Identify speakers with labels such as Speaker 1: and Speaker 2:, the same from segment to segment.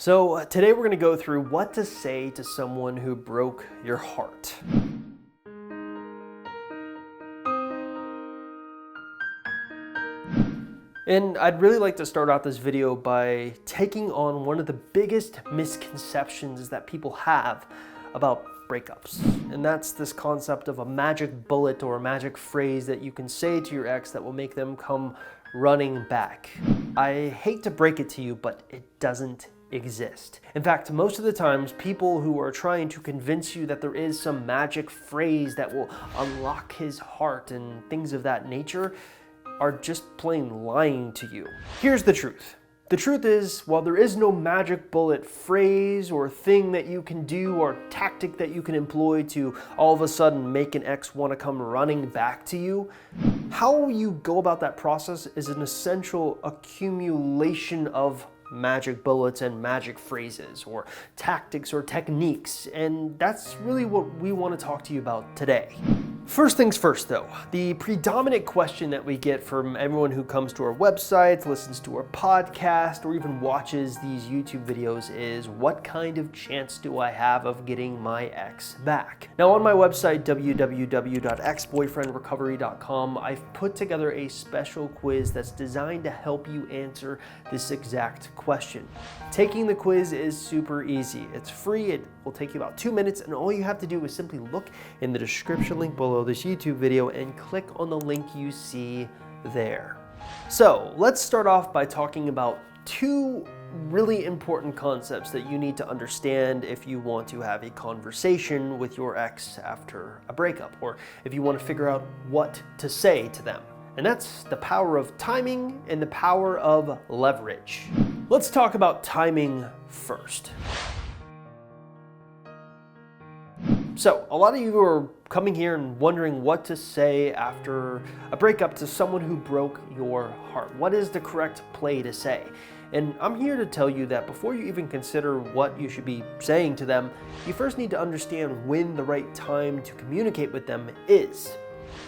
Speaker 1: So today we're going to go through what to say to someone who broke your heart. And I'd really like to start out this video by taking on one of the biggest misconceptions that people have about breakups. And that's this concept of a magic bullet or a magic phrase that you can say to your ex that will make them come running back. I hate to break it to you, but it doesn't exist. In fact, most of the times, people who are trying to convince you that there is some magic phrase that will unlock his heart and things of that nature are just plain lying to you. Here's the truth. The truth is, while there is no magic bullet phrase or thing that you can do or tactic that you can employ to all of a sudden make an ex want to come running back to you, how you go about that process is an essential accumulation of magic bullets and magic phrases or tactics or techniques, and that's really what we want to talk to you about today. First things first though, the predominant question that we get from everyone who comes to our website, listens to our podcast, or even watches these YouTube videos is, what kind of chance do I have of getting my ex back? Now on my website, www.exboyfriendrecovery.com, I've put together a special quiz that's designed to help you answer this exact question. Taking the quiz is super easy. It's free, it will take you about 2 minutes, and all you have to do is simply look in the description link below this YouTube video and click on the link you see there. So let's start off by talking about two really important concepts that you need to understand if you want to have a conversation with your ex after a breakup, or if you want to figure out what to say to them. And that's the power of timing and the power of leverage. Let's talk about timing first. So, a lot of you are coming here and wondering what to say after a breakup to someone who broke your heart. What is the correct play to say? And I'm here to tell you that before you even consider what you should be saying to them, you first need to understand when the right time to communicate with them is.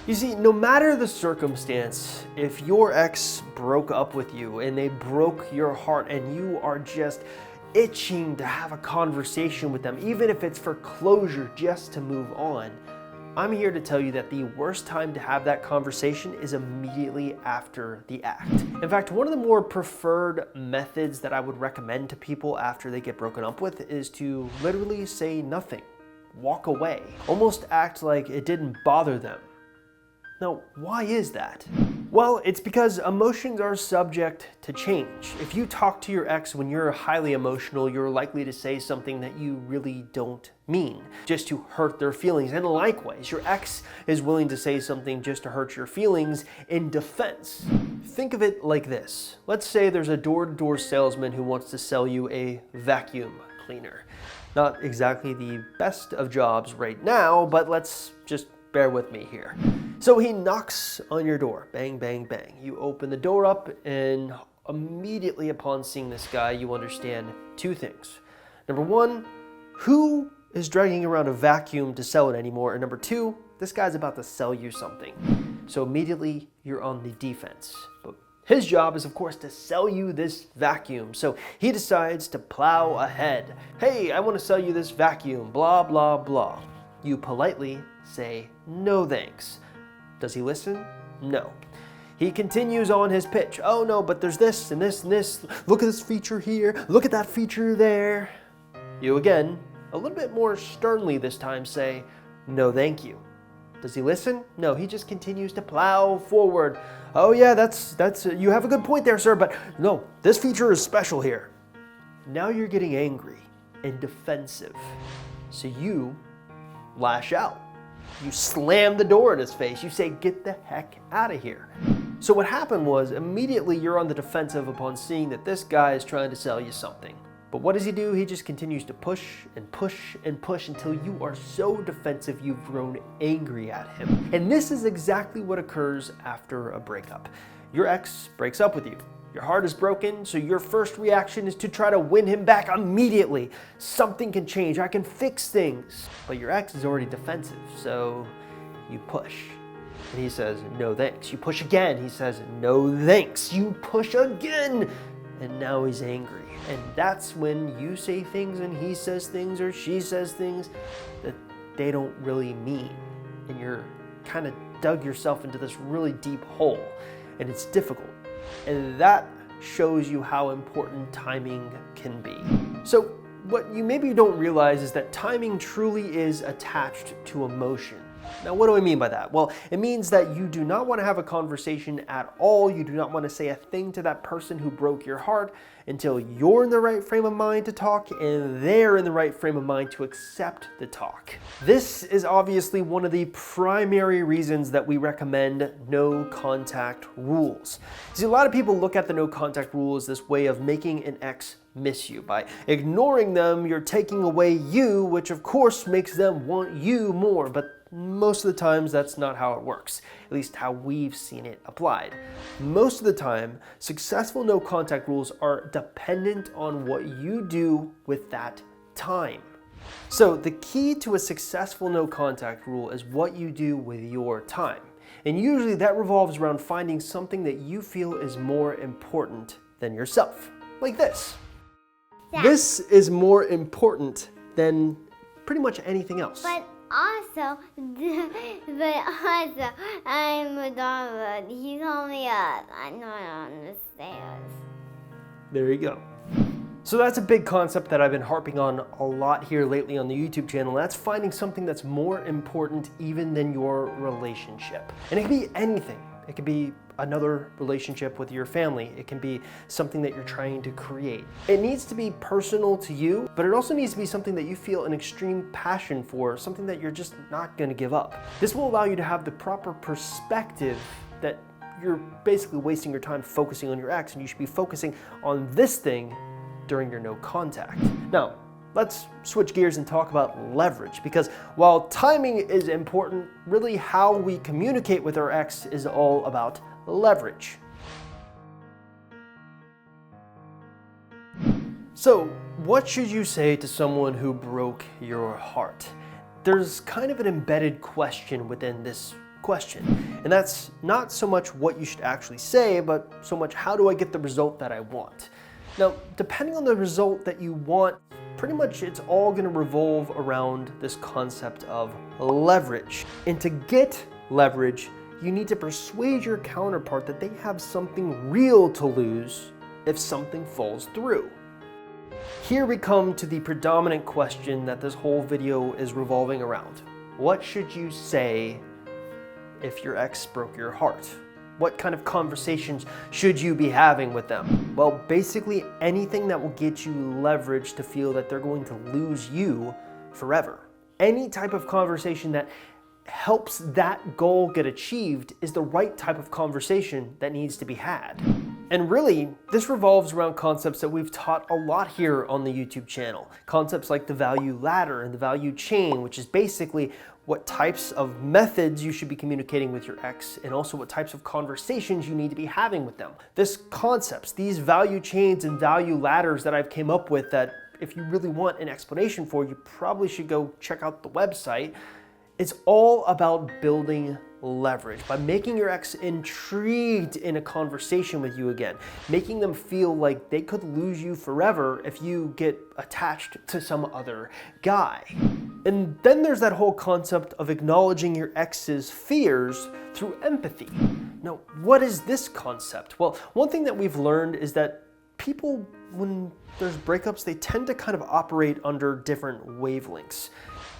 Speaker 1: You see, no matter the circumstance, if your ex broke up with you and they broke your heart and you are just itching to have a conversation with them, even if it's for closure, just to move on, I'm here to tell you that the worst time to have that conversation is immediately after the act. In fact, one of the more preferred methods that I would recommend to people after they get broken up with is to literally say nothing, walk away, almost act like it didn't bother them. Now, why is that? Well, it's because emotions are subject to change. If you talk to your ex when you're highly emotional, you're likely to say something that you really don't mean, just to hurt their feelings. And likewise, your ex is willing to say something just to hurt your feelings in defense. Think of it like this. Let's say there's a door-to-door salesman who wants to sell you a vacuum cleaner. Not exactly the best of jobs right now, but let's just bear with me here. So he knocks on your door, bang, bang, bang. You open the door up, and immediately upon seeing this guy, you understand two things. Number one, who is dragging around a vacuum to sell it anymore? And number two, this guy's about to sell you something. So immediately you're on the defense. But his job is, of course, to sell you this vacuum. So he decides to plow ahead. Hey, I want to sell you this vacuum, blah, blah, blah. You politely say, no thanks. Does he listen? No. He continues on his pitch. Oh no, but there's this and this and this. Look at this feature here. Look at that feature there. You again, a little bit more sternly this time, say, no thank you. Does he listen? No, he just continues to plow forward. Oh yeah, that's you have a good point there, sir, but no, this feature is special here. Now you're getting angry and defensive. So you lash out. You slam the door in his face. You say, get the heck out of here. So what happened was, immediately you're on the defensive upon seeing that this guy is trying to sell you something. But what does he do? He just continues to push and push and push until you are so defensive you've grown angry at him. And this is exactly what occurs after a breakup. Your ex breaks up with you. Your heart is broken, so your first reaction is to try to win him back immediately. Something can change, I can fix things. But your ex is already defensive, so you push. And he says, no thanks. You push again, he says, no thanks. You push again, and now he's angry. And that's when you say things and he says things or she says things that they don't really mean. And you're kind of dug yourself into this really deep hole, and it's difficult. And that shows you how important timing can be. So what you maybe don't realize is that timing truly is attached to emotion. Now, what do I mean by that? Well, it means that you do not want to have a conversation at all. You do not want to say a thing to that person who broke your heart until you're in the right frame of mind to talk and they're in the right frame of mind to accept the talk. This is obviously one of the primary reasons that we recommend no contact rules. See, a lot of people look at the no contact rule as this way of making an ex miss you. By ignoring them, you're taking away you, which of course makes them want you more, but most of the times that's not how it works, at least how we've seen it applied. Most of the time, successful no contact rules are dependent on what you do with that time. So the key to a successful no contact rule is what you do with your time. And usually that revolves around finding something that you feel is more important than yourself. Like this.
Speaker 2: Yeah.
Speaker 1: This is more important than pretty much anything else.
Speaker 2: But also, I'm a dog. He's only I'm not on the stairs.
Speaker 1: There you go. So that's a big concept that I've been harping on a lot here lately on the YouTube channel. That's finding something that's more important even than your relationship. And it can be anything. It could be another relationship with your family. It can be something that you're trying to create. It needs to be personal to you, but it also needs to be something that you feel an extreme passion for, something that you're just not going to give up. This will allow you to have the proper perspective that you're basically wasting your time focusing on your ex, and you should be focusing on this thing during your no contact. Now, let's switch gears and talk about leverage, because while timing is important, really how we communicate with our ex is all about leverage. So, what should you say to someone who broke your heart? There's kind of an embedded question within this question, and that's not so much what you should actually say, but so much how do I get the result that I want? Now, depending on the result that you want, pretty much it's all going to revolve around this concept of leverage. And to get leverage, you need to persuade your counterpart that they have something real to lose if something falls through. Here we come to the predominant question that this whole video is revolving around. What should you say if your ex broke your heart? What kind of conversations should you be having with them? Well, basically anything that will get you leverage to feel that they're going to lose you forever. Any type of conversation that helps that goal get achieved is the right type of conversation that needs to be had. And really, this revolves around concepts that we've taught a lot here on the YouTube channel. Concepts like the value ladder and the value chain, which is basically what types of methods you should be communicating with your ex, and also what types of conversations you need to be having with them. These concepts, these value chains and value ladders that I've came up with, that if you really want an explanation for, you probably should go check out the website. It's all about building leverage by making your ex intrigued in a conversation with you again, making them feel like they could lose you forever if you get attached to some other guy. And then there's that whole concept of acknowledging your ex's fears through empathy. Now, what is this concept? Well, one thing that we've learned is that people, when there's breakups, they tend to kind of operate under different wavelengths.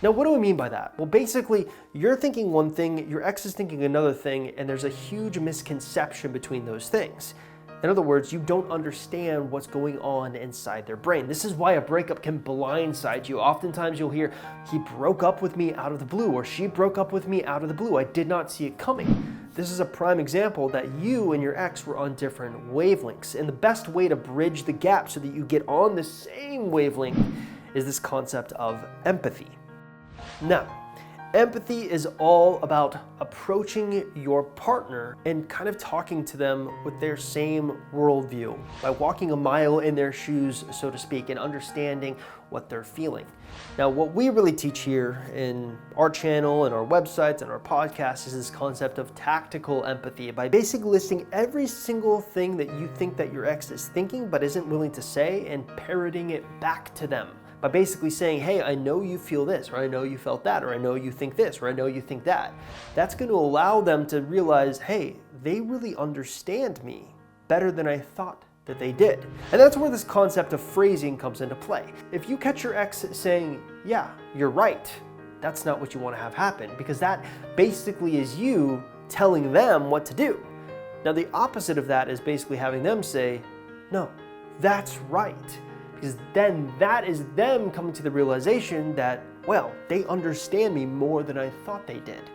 Speaker 1: Now, what do I mean by that? Well, basically, you're thinking one thing, your ex is thinking another thing, and there's a huge misconception between those things. In other words, you don't understand what's going on inside their brain. This is why a breakup can blindside you. Oftentimes you'll hear, he broke up with me out of the blue, or she broke up with me out of the blue. I did not see it coming. This is a prime example that you and your ex were on different wavelengths. And the best way to bridge the gap so that you get on the same wavelength is this concept of empathy. Now, Empathy is all about approaching your partner and kind of talking to them with their same worldview, by walking a mile in their shoes, so to speak, and understanding what they're feeling. Now, what we really teach here in our channel and our websites and our podcasts is this concept of tactical empathy, by basically listing every single thing that you think that your ex is thinking but isn't willing to say and parroting it back to them. By basically saying, hey, I know you feel this, or I know you felt that, or I know you think this, or I know you think that. That's going to allow them to realize, hey, they really understand me better than I thought that they did. And that's where this concept of phrasing comes into play. If you catch your ex saying, yeah, you're right, that's not what you want to have happen, because that basically is you telling them what to do. Now, the opposite of that is basically having them say, no, that's right. Because then that is them coming to the realization that, well, they understand me more than I thought they did.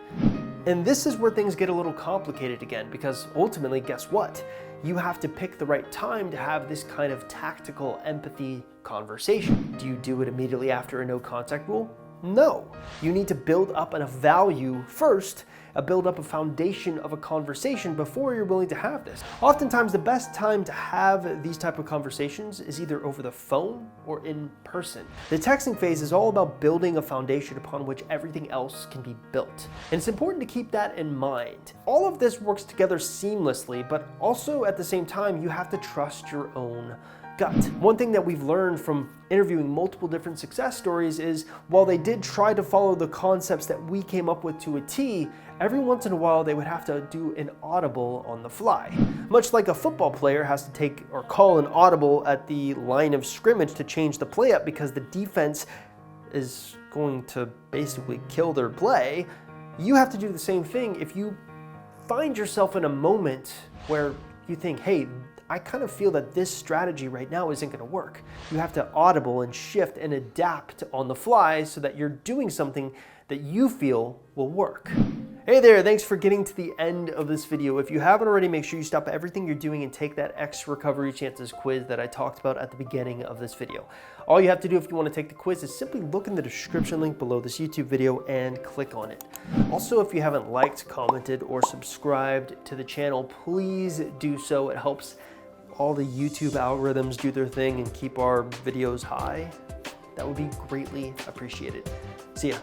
Speaker 1: And this is where things get a little complicated again, because ultimately, guess what? You have to pick the right time to have this kind of tactical empathy conversation. Do you do it immediately after a no contact rule? No. You need to build up a value first, build up a foundation of a conversation before you're willing to have this. Oftentimes, the best time to have these type of conversations is either over the phone or in person. The texting phase is all about building a foundation upon which everything else can be built. And it's important to keep that in mind. All of this works together seamlessly, but also at the same time, you have to trust your own gut. One thing that we've learned from interviewing multiple different success stories is while they did try to follow the concepts that we came up with to a T, every once in a while they would have to do an audible on the fly. Much like a football player has to take or call an audible at the line of scrimmage to change the play up because the defense is going to basically kill their play, you have to do the same thing if you find yourself in a moment where you think, hey, I kind of feel that this strategy right now isn't going to work. You have to audible and shift and adapt on the fly so that you're doing something that you feel will work. Hey there, thanks for getting to the end of this video. If you haven't already, make sure you stop everything you're doing and take that X Recovery Chances quiz that I talked about at the beginning of this video. All you have to do if you want to take the quiz is simply look in the description link below this YouTube video and click on it. Also, if you haven't liked, commented, or subscribed to the channel, please do so. It helps all the YouTube algorithms do their thing and keep our videos high. That would be greatly appreciated. See ya.